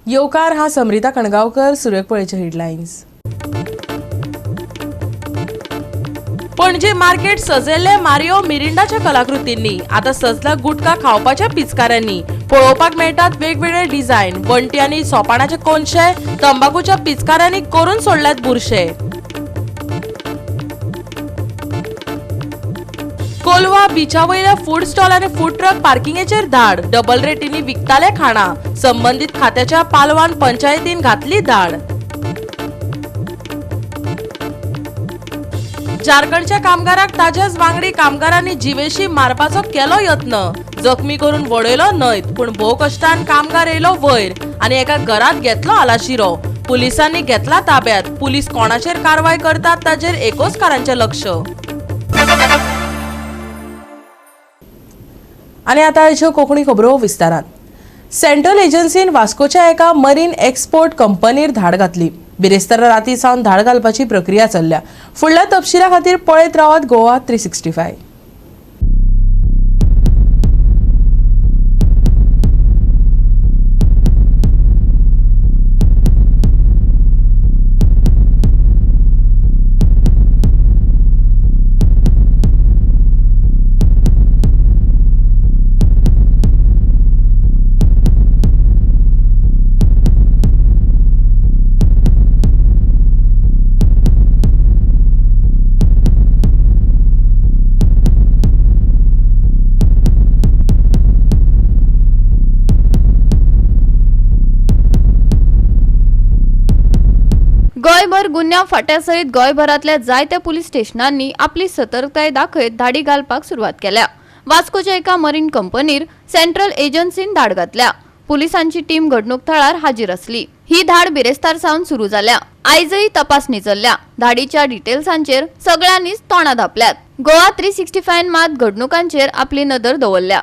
येवकार हा समृता कणगावकर, सुर्यपळेचे हेडलाईन्स। पणजे मार्केट सजयल्ले मारिओ मिरिंडाच्या कलाकृतींनी, आता सजला गुटखा खावपाच्या पिचकाऱ्यांनी। पळोवपाक मेळटात वेगवेगळे डिझाइन, वंटी आनी सोपाणाचे कोनशे, तंबाखूच्या पिचकाऱ्यांनी करून सोडल्यात बुरशे। कोलवा बीचा वयल्या फूड स्टॉल आनी फूड ट्रक पार्किंगेचेर धाड, डबल रेटींनी विकताले खाणा। संबंधित खात्याच्या पालवान पंचायतीन घातली धाड। झारखंडच्या कामगाराक ताच्याच वांगडी कामगारांनी जीवेशी मारपाचो केलो यत्न, जखमी करून वडयलो न्हयत, पण भोव कश्टान कामगार येयलो वयर आनी एका घरात घेतलो आलाशिरो। पुलिसांनी घेतला ताब्यात। पुलीस कोणाचेर कारवाय करतात ताचेर एकोसकारांचे लक्ष। आणि आता आयच्यो कोंकणी खबरो विस्तारात। सेंट्रल एजन्सीन वास्कोच्या एका मरीन एक्सपोर्ट कंपनीर धाड घातली। बिरेस्तार राती सावन धाड घालपाची प्रक्रिया चल्ल्या। फुडल्या तपशिला खातीर पळयत रावात गोवा 365। गोयभर गुन्यांव फाट्यासयत गोयभरातल्या जायत्या पुलीस स्टेशनांनी आपली सतर्कताय दाखयत धाडी घालपाक सुरवात केल्या। वास्कोच्या एका मरीन कंपनीर सेंट्रल एजन्सीन धाड घातल्या। पुलिसांची टीम घडणूक थळार हाजीर असली। ही धाड बिरेस्तार सावन सुरू जाल्या। आयजही तपासणी चल्ल्या। धाडीच्या डिटेल्सांचेर सगळ्यांनीच तोंडां धापल्यात। गोवा 365 मात घडणुकांचेर आपली नदर दवरल्या।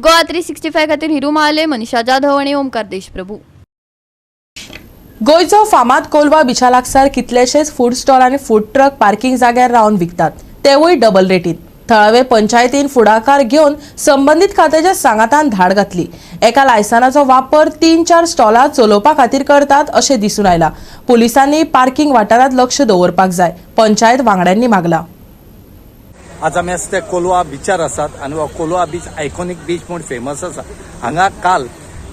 गोवा 365 खातीर हिरू महाले, मनीषा जाधव आणि ओमकार देशप्रभू। गोयचो फामाद कोलवा बिचा लागसार कितलेशेच फूड स्टॉल आनी फूड ट्रक पार्किंग जाग्यार रावन विकतात, तेवूय डबल रेटीन। थळावे पंचायतीन फुडाकार घेवन संबंधित खात्याच्या सांगातान धाड घातली। एका लायसनाचो वापर 3-4 स्टॉलां चलोवपा खातीर करतात अशें दिसून आयला। पुलिसांनी पार्किंग वाठारांत लक्ष दवरपाक जाय, पंचायत वांगड्यांनी मागला। आज आमी आसा ते कोलवा बिचार आसात आनी हो कोलवा बीच आयकॉनिक बीच म्हणून फेमस आसा। हांगा काल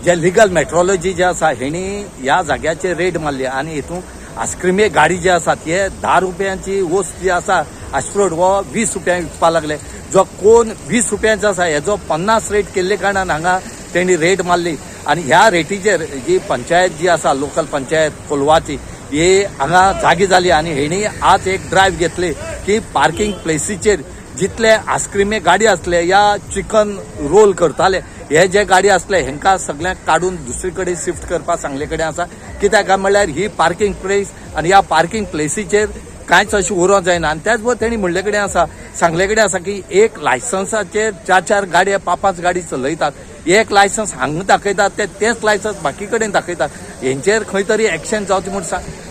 जे लिगल मेट्रोलॉजी जे आसा हेणी ह्या जाग्याचेर रेड मारली आनी हितून आयस्क्रीमे गाडी जे आसात हे 10 रुपयांची वस्त जी आसा आस्फ्रोड वो 20 रुपयांक विकपा लागले। जो कोण 20 रुपयांचो आसा हेजो 50 रेट केल्ले कारणान हांगा तेणी रेड मारली आनी ह्या रेटीचेर जी पंचायत जी आसा लोकल पंचायत कोलवाची हे हांगा जागी जाली आनी हेणी आज एक ड्रायव्ह घेतली की पार्किंग प्लेसीचेर जितले आयस्क्रीमे गाडी असले या चिकन रोल करताले हे जे गाडी असले हेंका सगळ्यांक काढून दुसरे कडेन शिफ्ट करपाक सांगले कडेन आसा। कित्याक काय म्हणल्यार ही पार्किंग प्लेस आनी ह्या पार्किंग प्लेसीचेर कांयच अशें उरोवंक जायना आनी त्याच बरोबर तेणी म्हणले कडेन आसा सांगले कडेन आसा की एक लायसन्साचेर 4-4 गाडयो 5-5 गाडी चलयतात। एक लायसन्स हांगा दाखयतात तेच लायसन्स बाकी कडेन दाखयतात। हेंचेर खंय तरी एक्शन जावची म्हूण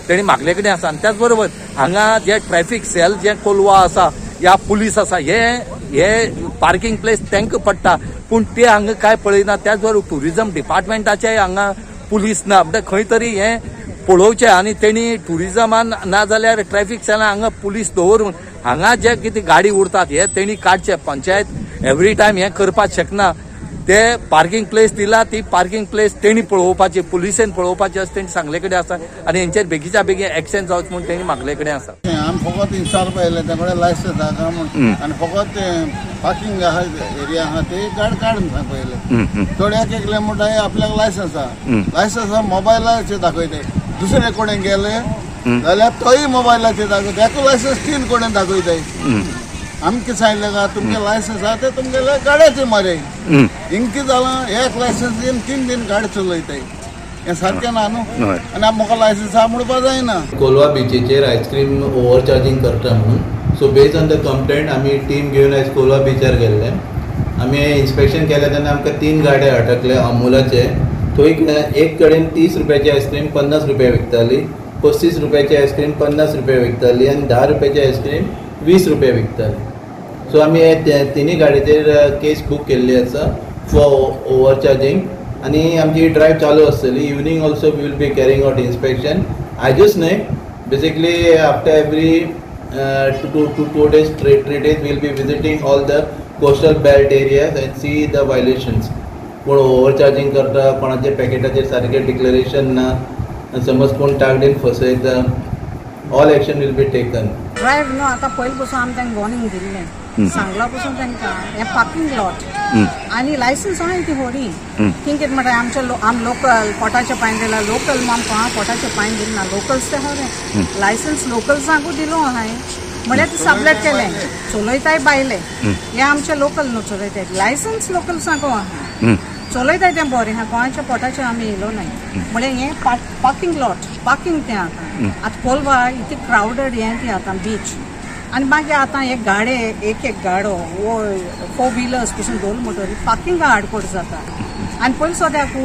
तेणी मागले कडेन आसा आनी त्याच बरोबर हांगा जे ट्रॅफिक सेल जे कोलवा आसा या पुलीस आसा हे पार्किंग प्लेस तांकां पडटा पूण ते हांगा काय पळयना। त्याच बरोबर टुरिजम डिपार्टमेंटाचे हांगा पुलीस ना म्हणजे खंय तरी हे पळोवचें आनी तेणी टुरिजमान ना जाल्यार ट्रॅफिक सेलान हांगा पुलीस दवरून हांगा जे कितें गाडी उरतात हे तेणी काडचे। पंचायत एवरी टायम हे करपाक शकना। ते पार्किंग प्लेस दिला ती पार्किंग प्लेस तेणी पळोवपाची पुलिसेन पळोवपाची अशें तेणी सांगले कडेन आसा आनी हेंचेर बेगीच्या बेगीन एक्शन जावचें म्हूण तेणी मागले कडेन आसा। आमी फकत 100 रुपया येयले ते कडेन लायसन्स आसा म्हूण आनी फकत पार्किंग आहा एरिया आहा ते गाड काढून सांग पहिले थोड्याक एक म्हणटा हे आपल्याक लायसन्स आहा लायसन्स मोबायलाचेर दाखयताय दुसरे कोणें गेले जाल्यार तोय मोबायलाचेर दाखयता एकू लायसन्स 3 कोणें दाखयताय आमी कितें सांगलें का तुमगे लायसन्स आहा ते तुमगेल्या गाड्याचेर मारे हिंग कितें जालां एक लायसन्स दिवन 3 दिन गाडी चलयताय हें सारकें ना न्हू आनी म्हाका लायसन्स आहा म्हणपाक जायना कोलवा बिचीचेर आयस्क्रीम ओवर चार्जिंग करता म्हणून so based on the complaint आमी टीम घेवन आयज कोलवा बिचार गेल्ले आमी इन्स्पेक्शन केलें तेन्ना आमकां 3 गाड्या अटकले अमुलाचे थंय एक कडेन 30 रुपयाची आयस्क्रीम 50 रुपया विकताली 35 रुपयाची आयस्क्रीम 50 रुपया विकताली आनी 10 रुपयाची आयस्क्रीम 20 रुपया विकताली सो आमी तिनी गाडयेचेर केस बूक केल्ली आसा फॉर ओवर चार्जिंग आनी आमची ड्रायव्ह चालू आसतली evening also we will be carrying out inspection आयजूच न्हय basically after every 2 days 3 days we will be visiting all the coastal belt areas and see the violations कोण overcharging करता कोणाचे पॅकेटाचेर सारकें डिक्लेरेशन ना समज कोण टार्गेट फसयता all action will be taken drive न्हू आतां पयलीं पासून आमी तांकां वॉर्निंग दिल्लें सांगला पासून तांकां हें पार्किंग लॉट आनी लायसन्स आहाय ती व्हडी थिंग कितें म्हणटा आमचे आम लोकल पोटाचे पांय दिला लोकल आमकां पोटाचे पांय दिना लोकल्स ते खरें लायसन्स लोकल्सांकूय दिलो आहाय म्हळ्यार ते सबलेट केलें चलयताय बायले हे आमचे लोकल न्हू चलयताय लायसन्स लोकल्सांकू आहाय चलयताय तें बरें हा गोंयच्या पोटाचेर आमी येयलो नाय म्हळ्यार हें पार्किंग लॉट पार्किंग तें आतां कोलवा इतली क्रावडेड हें ती आतां बीच आनी मागीर आतां हे गाडे एक गाडो वो 4 व्हिलर्स पसून 2 मोटरी पार्किंगा आडकोड जाता आनी पयलीं सद्याकू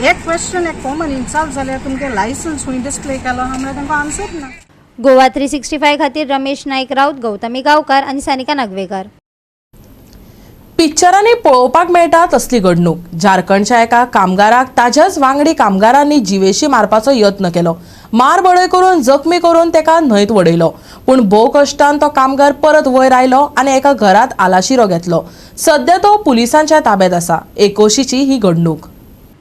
एक क्वेश्चन एक कॉमन इन्सल्ट जाल्यार तुमगे लायसन्स खंय डिस्प्ले केलो आहा म्हळ्यार तांकां आन्सर ना गोवा 365 खातीर रमेश नाईक राऊत गौतमी गांवकार आनी सानिका नागवेकर पिक्चरांनी पळोवपाक मेळटा तसली घडणूक झारखंडच्या एका कामगाराक ताच्याच वांगडी कामगारांनी जिवेशी मारपाचो यत्न केलो मारबडय करून जखमी करून तेका न्हंयत वडयलो पूण भोव कश्टान तो कामगार परत वयर आयलो आनी एका घरात आलाशिरो घेतलो सध्या तो पुलिसांच्या ताब्यात आसा एकोशीची ही घडणूक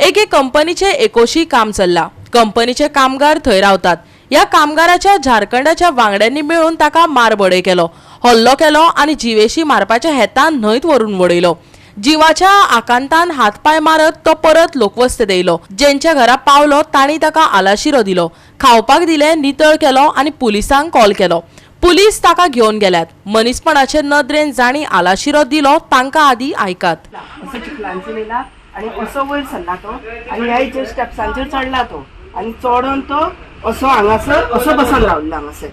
एके कंपनीचे एकोशी काम चल्ला कंपनीचे कामगार थंय रावतात या कामगाराच्या झारखंडाच्या वांगड्यांनी मिळून ताका मारबडय केलो हल्लो केलो आनी जिवेशी मारपाच्या हेतान न्हंयत व्हरून वडयलो जिवाच्या आकांतान हातपाय मारत तो परत लोकवस्तेत येयलो जेंच्या घरा पावलो तांणी ताका आलाशिरो दिलो खावपाक दिले नितळ केलो आनी पुलिसांक कॉल केलो पुलीस ताका घेवन गेल्यात मनीसपणाचे नदरेन जाणी आलाशिरो दिलो तांकां आदी आयकात असो चिखलांचेर येयला आनी असो वयर सरला तो आनी ह्या स्टेप्सांचेर चडला तो आनी चडोन तो असो हांगासर असो बसून रावल्लो हांगासर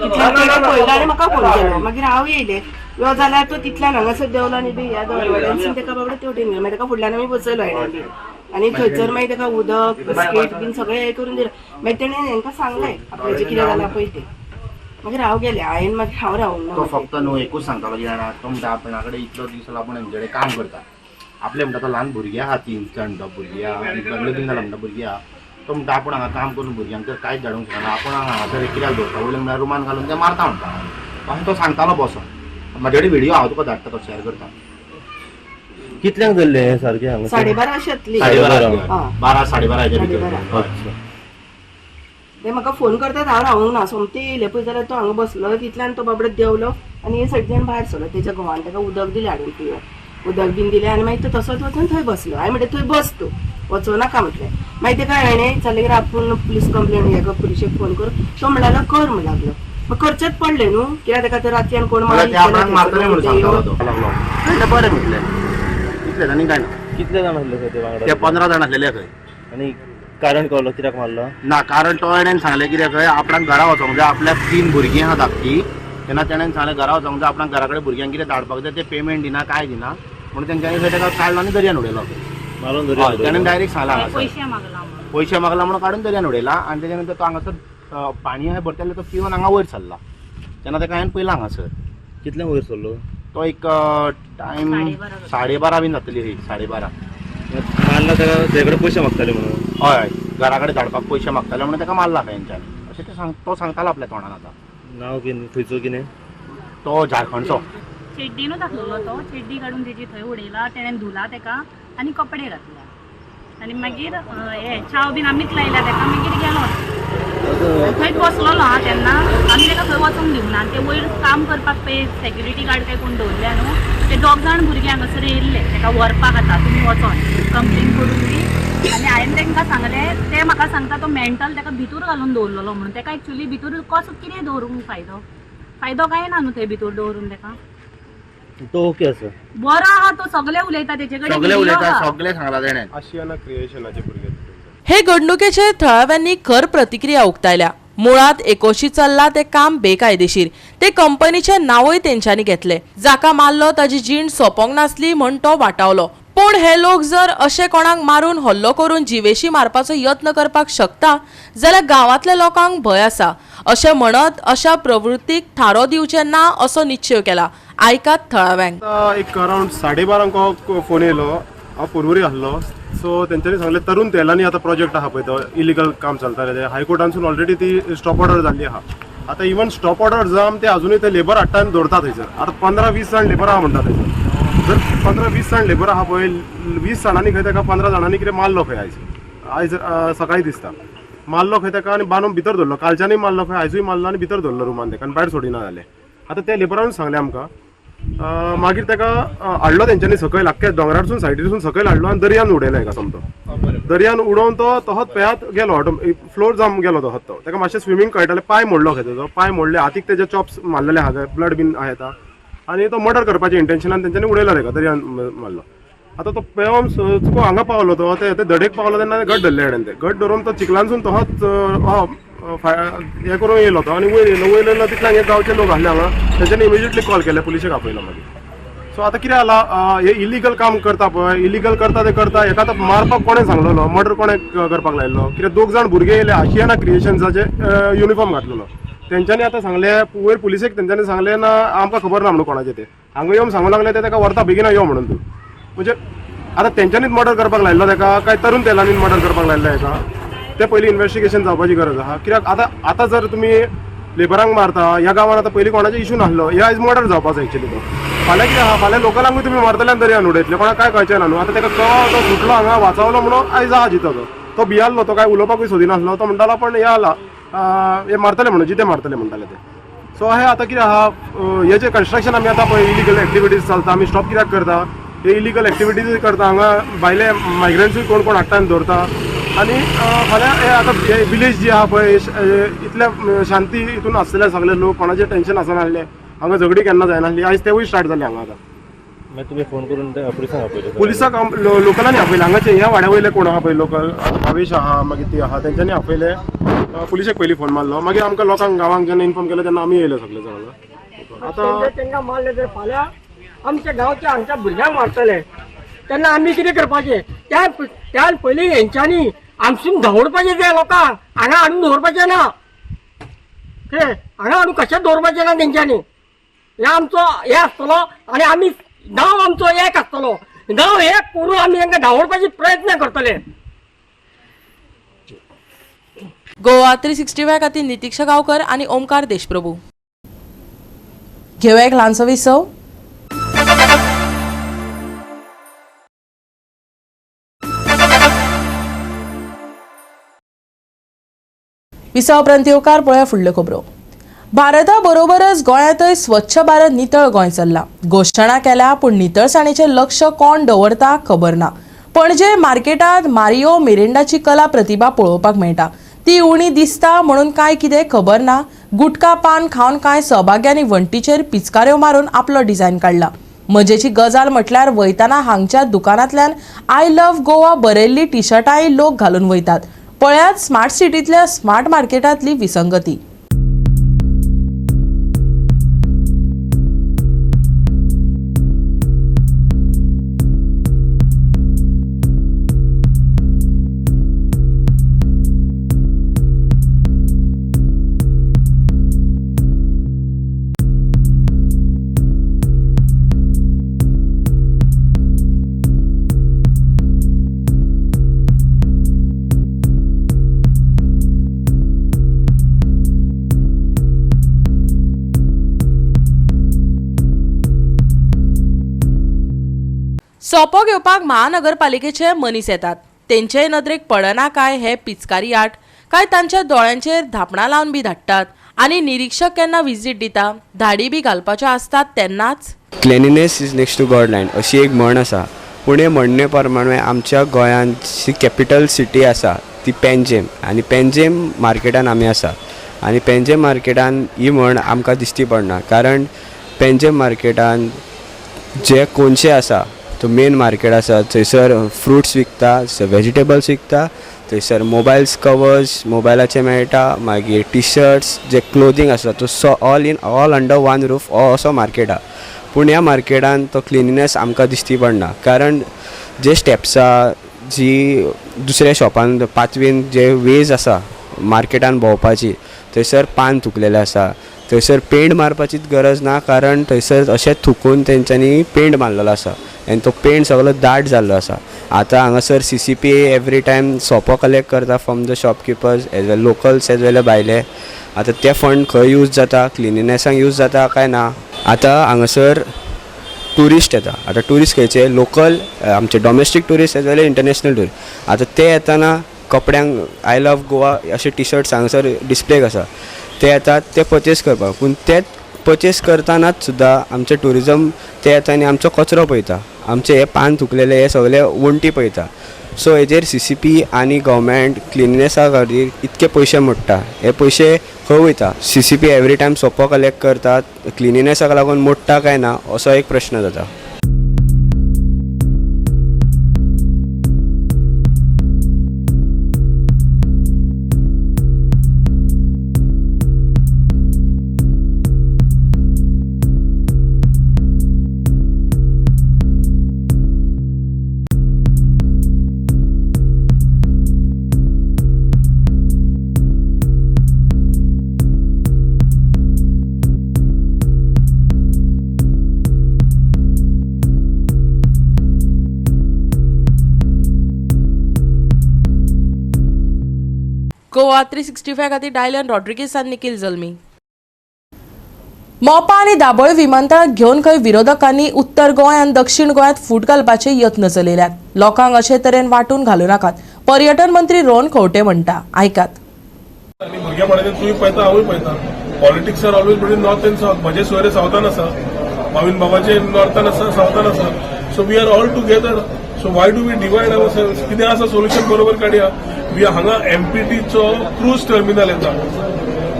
तितल्यान पळयलो आनी म्हाका फोन केलो मागीर हांव येयले यो जाल्यार तो तितल्यान हांगासर देवलो आनी बी ह्या दवरवाड्यान ताका बाबडे तेवटेन गेलो मागीर ताका फुडल्यान आमी बसयलो हांवें आनी थंयसर मागीर ताका उदक बिस्कीट बीन सगळें हें करून दिलें मागीर तेणें हांकां सांगलें आपलें जें कितें जालां पळय तें मागीर हांव गेलें हांवें मागीर हांव रावूंक तो फक्त न्हू एकूच सांगतालो की जाणा तो म्हणटा आपणा कडेन इतलो दीस जालो आपण हेंचे कडेन काम करता आपले म्हणटा तो ल्हान भुरगीं आहा 3 जाण भुरगीं आहा आनी लगीन जालां म्हणटा भुरगीं आहा तो म्हणटा आपण हांगा काम करून भुरग्यांक तर कांयच धाडूंक शकना आपण हांगासर कित्याक दवरता वयल्यान म्हळ्यार रुमान घालून ते मारता म्हणटा अशें तो सांगतालो बसोन म्हाजे कडेन व्हिडियो हांव तुका धाडटा तो शेअर करता कितल्यांक धरले हे सारखे हांगा 12:30 अशी येतली 12 12:30 भितर ते म्हाका फोन करतात हांव रावूंक ना सोमते येयले पळय जाल्यार तो हांगा बसलो तितल्यान तो बाबडे देवलो आनी हे सायडीच्यान भायर सरलो तेच्या घोवान ताका उदक दिलें हाडून पिवप उदक बीन दिलें आनी मागीर तो तसोच वचून थंय बसलो हांवें म्हणलें थंय बस तूं वचो नाका म्हटलें मागीर ताका हाणें जाल्यार आपूण पुलीस कंप्लेन हेका पुलिशेक फोन कर तो म्हणल्यार कर म्हणून लागलो मग करचेच पडलें न्हू कित्याक ताका तर रातच्यान कोण मारतले म्हणून सांगतालो तो बरें म्हटलें इतलें आनी कांय ना कितले जाण आसले ते वांगडा ते 15 जाण आसलेले खंय आनी कारण कळलो कित्याक मारलो ना कारण तो तेणेन सांगलें कित्याक खंय आपणाक घरा वचोंक जाय आपल्याक 3 भुरगीं आहा धाकटी तेन्ना तेणेन सांगलें घरा वचोंक जाय आपणाक घरा कडेन भुरग्यांक कितें धाडपाक जाय ते पेमेंट दिना काय दिना म्हणून तेंच्यांनी थंय ताका काडलो आनी दर्यान उडयलो मारून तेणेन डायरेक्ट सांगला पयशे मागला म्हणून काडून दर्यान उडयला आनी तेच्या नंतर तो हांगासर पाणी आहे भरतेले तो पिवन हांगा वयर सरला तेन्ना ताका हांवें पयला हांगासर कितल्यांक वयर सरलो तो एक टायम 12:30 बीन जातली हय 12:30 मारला ताका तेजे कडेन पयशे मागताले म्हणून हय घरा कडेन धाडपाक पयशे मागताले म्हणून ताका मारला तेंच्यांनी अशें ते तो सांगतालो आपल्या तोंडान आतां नांव कितें खंयचो कितें तो झारखंडचो चेड्डीनूच दाखयलो तो चेड्डी काडून तेजी थंय उडयला तेणेन धुला तेका आनी कपडे घातले आनी मागीर हे चाव बीन आमीच लायला तेका मागीर गेलो थंय बसलोलो हा तेन्ना आमी तेका थंय वचूंक दिवना ते वयर काम करपाक पळय सेक्युरिटी गार्ड काय कोण दवरल्या न्हू ते 2 जाण भुरगे हांगासर येयल्ले ताका व्हरपाक आतां तुमी वचोन कंप्लेन करून दी आनी हांवें तांकां सांगलें ते म्हाका सांगता तो मेंटल ताका भितूर घालून दवरलेलो म्हणून ताका एक्चुअली भितूर कसो कितें दवरूंक फायदो काय ना न्हू थंय भितूर दवरून ताका तो ओके आसा बरो आहा तो सगळे उलयता तेचे कडेन सगळे video उलयता आहा. सगळे सांगला तेणें आशियाना क्रिएशनाचे भुरगे हे घडणुकेचेर थळाव्यांनी खर प्रतिक्रिया उक्तायल्या. मुळात एकोशी चल्ला ते काम बेकायदेशीर. ते कंपनीचे नावय तेंच्यांनी घेतले. जाका मारलो ताजी जीण सोपोंक नासली म्हण तो वाटावलो. पूण हे लोक जर अशे कोणाक मारून हल्लो करून जिवेशी मारपाचो यत्न करपाक शकता जाल्यार गांवांतल्या लोकांक भंय आसा अशें म्हणत अशा प्रवृत्तीक थारो दिवचे ना असो निश्चय केला. आयकात थळाव्यांक. एक अरावंड 12:30 फोन येयलो हांव पर्वरी आसलो सो तेंच्यांनी सांगलें तरुण तेलांनी आतां प्रोजेक्ट आहा पळय तो इलिगल काम चलतालें ते हायकोर्टानसून ऑलरेडी ती स्टॉप ऑर्डर जाल्ली आहा. आतां इवन स्टॉप ऑर्डर जावन ते अजुनूय ते लेबर हाडटा आनी दवरता थंयसर. आतां 15-20 जाण लेबर आहा म्हणटा थंयसर. जर 15-20 जाण लेबर आहा पळय 20 जाणांनी खंय ताका 15 जाणांनी कितें मारलो खंय आयज सकाळीं दिसता मारलो खंय ताका आनी बांदून भितर दवरलो. कालच्यानूय मारलो खंय आयजूय मारलो आनी भितर दवरलो रुमान ताका आनी भायर सोडिना जालें. आतां त्या लेबरान सांगलें आमकां मागीर ताका हाडलो तेंच्यांनी सकयल आख्ख्या दोंगरारसून सायडीसून सकयल हाडलो आनी दर्यान उडयलो एका समतो. दर्यान उडोवन तो तोच पेयात गेलो फ्लोर जावन गेलो तोच तो. ताका मातशें स्विमींग कळटालें पांय मोडलो खंय तेजो पांय मोडले हातीक तेजे चॉप्स मारलेले आहा ब्लड बीन येता आनी तो मर्डर करपाचें इंटेन्शनान तेंच्यांनी उडयलो ताका दर्यान मारलो. आतां तो पेंवन चुको हांगा पावलो तो ते धडेक पावलो तेन्ना घट धरले हेडेन ते घट धरून तो चिखलानसून तोच हे करून येयलो तो आनी वयर येयलो तितल्यान एक गांवचे लोक आसले हांगा तेंच्यांनी इमिजिएटली कॉल केले पुलिशेक आपयलो मागीर. सो आतां कितें जाला हे इलिगल काम करता पळय इलिगल करता ते करता हेका आतां मारपाक कोणें सांगलेलो मर्डर कोणें करपाक लायलो कित्याक 2 जाण भुरगे येयले आशियाना क्रिएशन्साचे युनिफॉर्म घातलेलो तेंच्यांनी आतां सांगलें वयर पुलिशेक तेंच्यांनी सांगलें ना आमकां खबर ना म्हणून कोणाचें ते हांगा येवन सांगूंक लागले ते ताका व्हरता बेगिना यो म्हणून तूं म्हणजे आतां तेंच्यांनीच मर्डर करपाक लायलो ताका काय तरुण तेलांनी मर्डर करपाक लायलो हेका ते पयलीं इन्व्हेस्टिगेशन जावपाची गरज आहा. कित्याक आतां जर तुमी लेबरांक मारता ह्या गांवांत आतां पयलीं कोणाचो इशू नासलो हे आयज मर्डर जावपाचो एक्चुअली तो फाल्यां कितें आहा फाल्यां लोकलांकूय तुमी मारतल्यान दर्यान उडयतले कोणाक काय कळचें ना न्हू. आतां ताका कळ्ळो तो सुटलो हांगा वाचवलो म्हणून आयज आहा जितो तो भियाल्लो तो काय उलोवपाकूय सोदिनासलो तो म्हणटालो पण हे आला हे मारतले म्हणून जिते मारतले म्हणटाले ते. सो हे आतां कितें आहा हे जे कन्स्ट्रक्शन आमी आतां पळय इलिगल एक्टिविटीज चलता आमी स्टॉप कित्याक करता हे इलिगल एक्टिविटीज करता हांगा भायले मायग्रंट्सूय कोण कोण हाडटा आनी दवरता आनी फाल्यां हे आतां हे विलेज जी आहा पळय इतल्या शांती हितून आसतले सगळे लोक कोणाचें टेन्शन आसनासलें हांगा झगडी केन्ना जायनासली आयज तेवूय स्टार्ट जाले हांगा आतां. मागीर तुमी फोन करून पुलिसांक आपयले पुलिसाक लोकलांनी आपयले हांगाचे ह्या वाड्या वयले कोण आहा पळय लोकल भावेश आहा मागीर ती आहा तेंच्यांनी आपयले पुलिशेक पयलीं फोन मारलो मागीर आमकां लोकांक गांवांक जेन्ना इन्फॉर्म केलो तेन्ना आमी येयले सगळे जाण. आतां तांकां मारले तर फाल्यां आमच्या गांवच्या हांगच्या भुरग्यांक मारतले तेन्ना आमी कितें करपाचें त्या पयलीं हेंच्यांनी आमसून दवरपाचें ते लोकांक हांगा हाडून दवरपाचें ना ते हांगा हाडून कशेंच दवरपाचें ना तेंच्यांनी. हे आमचो हे आसतलो आनी आमी गांव आमचो एक आसतलो गांव एक करून आमी तांकां धांवडपाचे प्रयत्न करतले. गोवा 365 खातीर नितीक्षा गांवकर आनी ओमकार देशप्रभू. घेवया एक ल्हानसो विसव. विसव उपरांत येवकार पळया फुडल्यो खबरो. भारता बरोबरच गोंयांतय स्वच्छ भारत नितळ गोंय चल्ला. घोशणा केल्या पूण नितळसाणीचे लक्ष कोण दवरता खबर ना. पणजे मार्केटांत मारियो मिरिंडाची कला प्रतिभा पळोवपाक मेळटा. ती उणी दिसता म्हणून काय कितें खबर ना. गुटखा पान खावन कांय सहभाग्यांनी वण्टीचेर पिचकाऱ्यो मारून आपलो डिझायन काडला. मजेची गजाल म्हटल्यार वयताना हांगच्या दुकानांतल्यान आय लव्ह गोवा बरयल्ली टी शर्टांय लोक घालून वयतात. पळयात स्मार्ट सिटींतल्या स्मार्ट मार्केटांतली विसंगती. सोपो घेवपाक महानगरपालिकेचे मनीस येतात. तेंचे नदरेक पडना काय हे पिचकारी आट काय तांच्या दोळ्यांचेर धापणां लावन बी धाडटात. आनी निरीक्षक केन्ना विजीट दिता धाडी बी घालपाच्यो आसतात तेन्नाच क्लिनिनेस इज नेक्स्ट टू गॉडलँड अशी एक म्हण आसा. पूण हे म्हणणे प्रमाणे आमच्या गोंयांची कॅपिटल सिटी आसा ती पेंजेम आनी पेंजेम मार्केटान आमी आसा आनी पेंजेम मार्केटान ही म्हण आमकां दिश्टी पडना कारण पेंजेम मार्केटान जे कोणशे आसा तो मेन मार्केट आसा थंयसर फ्रुट्स विकता, वेजिटेबल्स विकता, थंयसर मोबायल्स कवर्स मोबायलाचे मेळटा, मागीर टी शर्ट्स जे क्लोथींग आसा तो ऑल अंडर वन रूफ असो मार्केट आहा. पूण ह्या मार्केटान तो क्लिनिनेस आमकां दिश्टी पडना कारण जे स्टेप्स आहा जी दुसऱ्या शॉपान पाथवेन जे वेज आसा मार्केटान भोंवपाची थंयसर पान थुकलेले आसा. थंयसर पेंट मारपाचीच गरज ना कारण थंयसर अशें थुकून तेंच्यांनी पेंट मारलेलो आसा आनी तो पेंट सगळो दाट जाल्लो आसा. आतां हांगासर CCP एवरी टायम सोपो कलेक्ट करता from the shopkeepers as well locals as well भायले. आतां ते फंड खंय यूज जाता क्लिनिनेसाक यूज जाता काय ना. आतां हांगासर टुरिस्ट येता. आतां टुरिस्ट खंयचे लोकल आमचे डॉमेस्टीक टुरिस्ट एज वेल इंटरनॅशनल टुरिस्ट. आतां ते येताना कपड्यांक आय लव गोवा अशे टी शर्ट्स हांगासर डिस्प्लेक आसा ते येतात ते परचेस करपाक. पूण ते परचेस करतानाच सुद्दां आमचे टुरिजम ते येता आनी आमचो कचरो पळयता, आमचे हे पान थुकलेले हे सगळे वण्टी पळयता. सो हेजेर CCP आनी गव्हर्मेंट क्लिनिनेसा खातीर इतके पयशे मोडटा. हे पयशे खंय वयता? CCP एवरी टायम सोपो कलेक्ट करतात, क्लिनिनेसाक लागून मोडटा काय ना असो एक प्रश्न जाता. गोवा 365 खातीर डायलन रॉड्रिगीस आनी निखिल जल्मी. मोपा आनी दाबोळे विमानतळाक घेवन खंय विरोधकांनी उत्तर गोंय आनी दक्षिण गोंयांत फूट घालपाचे यत्न चलयल्यात. लोकांक अशे तरेन वांटून घालूं नाकात. पर्यटन मंत्री रोहन खंवटे म्हणटा, आयकात. आनी भुरग्यापणाच्यान तुवें पळयता हांवूय पळयता politics are always between north and south. म्हजे सोयरे सावथान आसा, मावीन बाबाचे नॉर्थान आसा, सावथान आसा. So we are all together. So why do we divide ourselves? कितें आसा सोल्युशन बरोबर काडया. वी हांगा MPTचो क्रूज टर्मिनल येता,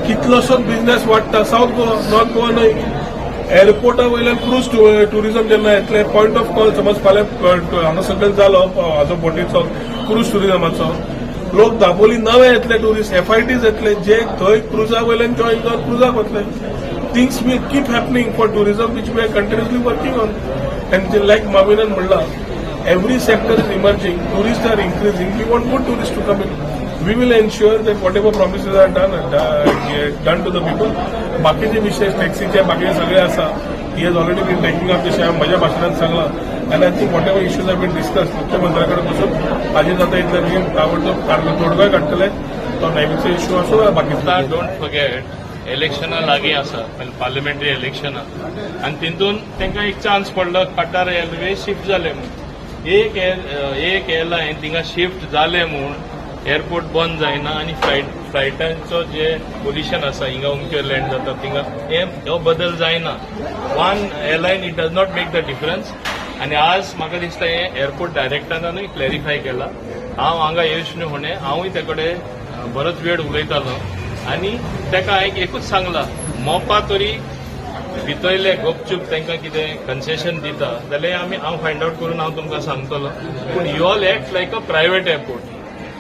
कितलोसोच बिझनेस वाडटा. साउथ गोवा नॉर्थ गोवा न्हय. एअरपोर्टा वयल्यान क्रूज टुरिझम जेन्ना येतले पॉयंट ऑफ कॉल समज फाल्यां हांगा सकयल जालो हाजो बोटीचो क्रूज टुरिझमाचो लोक दाबोली नवे येतले टुरिस्ट FITs येतले जे थंय क्रुजा वयल्यान जॉईन करून क्रुजाक वतले. Things will keep happening for tourism which we are continuously working on. And like माविनान म्हणला every sector is emerging, tourists are increasing, we want good tourists to come in. We will ensure that whatever promises are done to the people. बाकीचे विषय टॅक्सीचे बाकीचे सगळे आसा he has already been taking up जशें हांवें म्हज्या भाशणांत सांगलां. and I think whatever issues have been discussed मुख्यमंत्र्या कडेन बसून हाजी जाता इतले बेगीन ताबडतोब तोडगोय काडटले. तो नॅव्हिकचो इश्यू आसूं वा बाकीचो. डोंट फॉरगेट इलेक्शनां लागीं आसा पार्लिमेंटरी इलेक्शनां आनी तितून तांकां एक चान्स पडलो कटार रेल्वे शिफ्ट जाले म्हूण. एक एअरलायन थिंगा शिफ्ट जाले म्हूण एअरपोर्ट बंद जायना आनी फ्लायटांचो जे पोल्युशन आसा हिंगा उमक्यो लँड जाता थिंगा हो बदल जायना. One airline it does not make the difference. आनी आज म्हाका दिसता हे एअरपोर्ट डायरेक्टरानूय क्लॅरिफाय केला. हांव हांगा येवचें होणे हांवूय ते कडेन बरोच वेळ उलयतालो आनी ताका हांवें एकूच सांगलां मोपा तरी भितरले गपचूप तांकां कितें कन्सेशन दिता जाल्यार हांव फायंड आउट करून हांव तुमकां सांगतलो. पूण you all act like a private airport.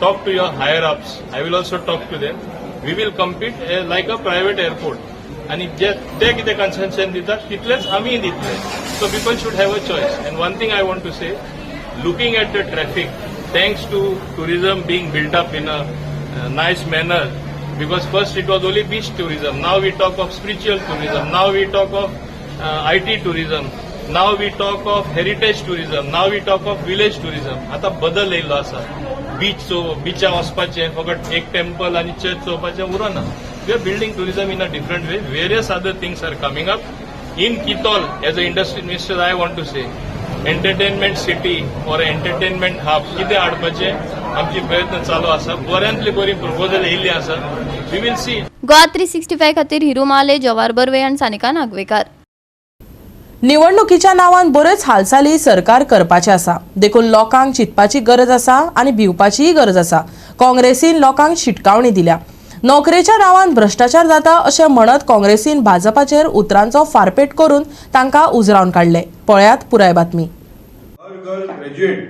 Talk to your higher ups. I will also talk to them. We will compete like a private airport. आनी ते कितें कन्सेशन दितात तितलेच आमी दितले. So people should have a choice. And one thing I want to say looking at the traffic thanks to tourism being built up in a nice manner. Because first it was only beach tourism. Now we talk of spiritual tourism. Now we talk of IT tourism. Now we talk of heritage tourism. Now we talk of village tourism. आता बदल येयलो आसा. बीचार वचपाचें फकत एक temple आनी church चोवपाचें उरना. We are building tourism in a different way. Various other things are coming up. In Kitol, as an industry minister, I want to say, entertainment city और एंटरटेनमेंट हब कितें हाडपाचे आमचे प्रयत्न चालू आसा. बऱ्यांतली बरी प्रपोजल येयल्ली आसा. We will see. गोवा 365 खातीर हिरू माले, जवाहर बर्वे आनी सानिका नागवेकर. निवडणुकीच्या नावान बऱ्योच हालचाली सरकार करपाचे आसा, देखून लोकांक चिंतपाची गरज आसा आणि भिवपाचीय गरज आसा. काँग्रेसीन लोकांक शिटकावणी दिल्या. नोकरेच्या नावान भ्रष्टाचार जाता अशें म्हणत काँग्रेसीन भाजपाचेर उतरांचो फारपेट करून तांकां उजरावन काडले. पळयात पुराय बातमी. हर घर ग्रॅज्युएट,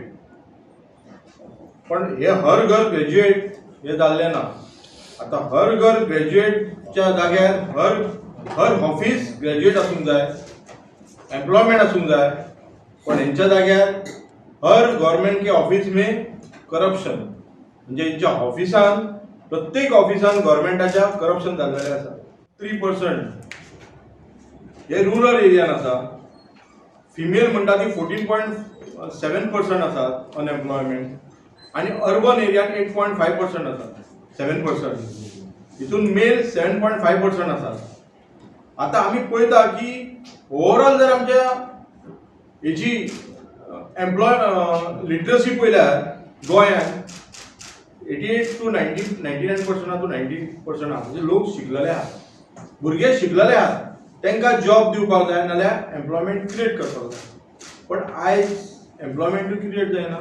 पण हे हर घर ग्रॅज्युएट हे जाल्लें ना. आता हर घर ग्रॅज्युएटच्या जाग्यार हर ऑफिस ग्रॅज्युएट आसूंक जाय, एम्प्लॉयमेंट आसूंक जाय. पण हेंच्या जाग्यार हर गव्हर्मेंट के ऑफिस में करप्शन, म्हणजे हेंच्या ऑफिसान प्रत्येक ऑफिसान गव्हर्मेंटाच्या करप्शन जाल्लेलें आसा. 3% हे रुरल एरियान आसा. फिमेल म्हणटा ती 14.7% आसात अनएम्प्लॉयमेंट, आणि अर्बन एरियान 8.5% आसा, 7%. हितून मेल 7.5% आसात. आता आमी पळयता की ओवरऑल जर आमच्या हेची लिटरसी पळयल्यार गोंयांत 88 to 99% to 90% आहा. म्हणजे लोक शिकलेले आहात, भुरगे शिकलेले आहात, तांकां जॉब दिवपाक जाय नाल्यार एम्प्लॉयमेंट क्रिएट करपाक जाय. पण आयज एम्प्लॉयमेंटूय क्रिएट जायना.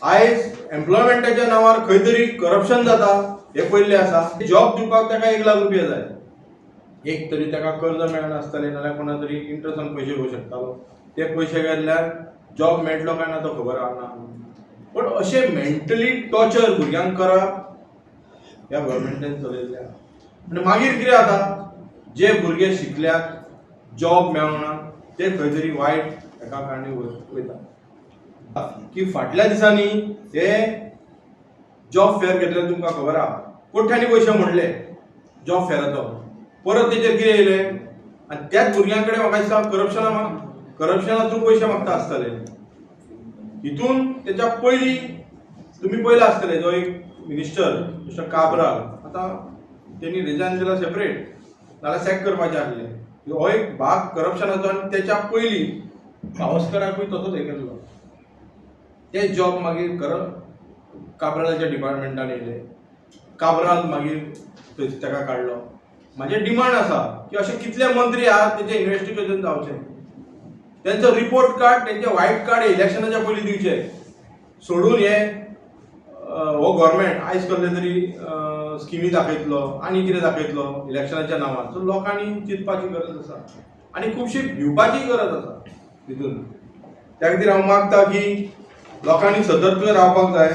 आयज एम्प्लॉयमेंटाच्या नांवार खंय तरी करप्शन जाता हे पयल्लें आसा. जॉब दिवपाक ताका 1 लाख रुपया जाय. एक तरी ताका कर्ज मेळनासतलें नाल्यार कोणा तरी इंट्रस्टान पयशे घेवंक शकतालो. ते पयशे गेल्यार जॉब मेळटलो काय ना तो खबर आसना. पण अशें मेंटली टॉर्चर भुरग्यांक करप ह्या गव्हर्मेंटान चलयल्लें आसा. आनी मागीर कितें जाता, जे भुरगे शिकल्यात, जॉब मेळना, ते खंय तरी वायट एका कारणी वयता. की फाटल्या दिसांनी हे जॉब फेअर घेतले तुमकां खबर आहा, कोट्यांनी पयशे मोडले जॉब फेअराचो. परत तेचेर कितें येयलें, आनी त्याच भुरग्यां कडेन म्हाका दिसता करप्शना थ्रू पयशे मागता आसतले. हितून तेच्या पयलीं तुमी पळयला आसतले जो एक मिनिस्टर काब्राल, आतां तेणी रिजायन केला सेपरेट, नाल्यार सॅक करपाचें आसलें. हो एक भाग करप्शनाचो. आनी तेच्या पयलीं गावस्कराकूय तसोच हे केल्लो. ते जॉब मागीर काब्रालाच्या डिपार्टमेंटान येयले. काब्राल मागीर ताका काडलो. म्हाजें डिमांड आसा की अशे कितले मंत्री आहात तेचें इन्व्हेस्टिगेशन जावचें. तेंचो रिपोर्ट कार्ड, तेंचे व्हायट कार्ड इलेक्शनाच्या पयलीं दिवचे. सोडून हे हो गव्हर्मेंट आयज कसले तरी स्किमी दाखयतलो आनी कितें दाखयतलो इलेक्शनाच्या नांवार. सो लोकांनी चिंतपाची गरज आसा आनी खुबशी भिवपाची गरज आसा तितून. त्या खातीर हांव मागता की लोकांनी सतर्क रावपाक जाय.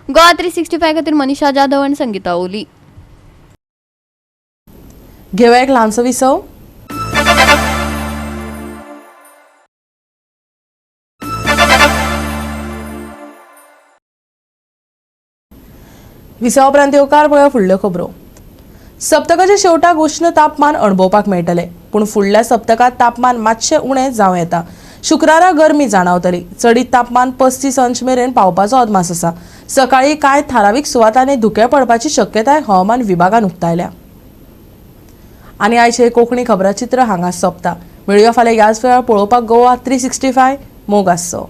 गोवा 365 खातीर मनीषा जाधव आनी संगीता ओली. घेऊया एक ल्हानसो विसव. विसवा उपरांत येवकार पळया फुडल्यो खबरो. सप्तकाच्या शेवटाक उश्ण तापमान अणभवपाक मेळटले, पूण फुडल्या सप्तकात तापमान मातशें उणें जावं येता. शुक्रारा गरमी जाणवतली. चडीत तापमान 35 अंश मेरेन पावपाचो अदमास आसा. सकाळी कांय थारावीक सुवातांनी धुकें पडपाची शक्यताय हवामान विभागान उक्तायल्या. आनी आयचे कोंकणी खबराचित्र हांगा सोंपता. मेळुया फाल्यां ह्याच वेळार पळोवपाक गोवा 365 मोग आसचो.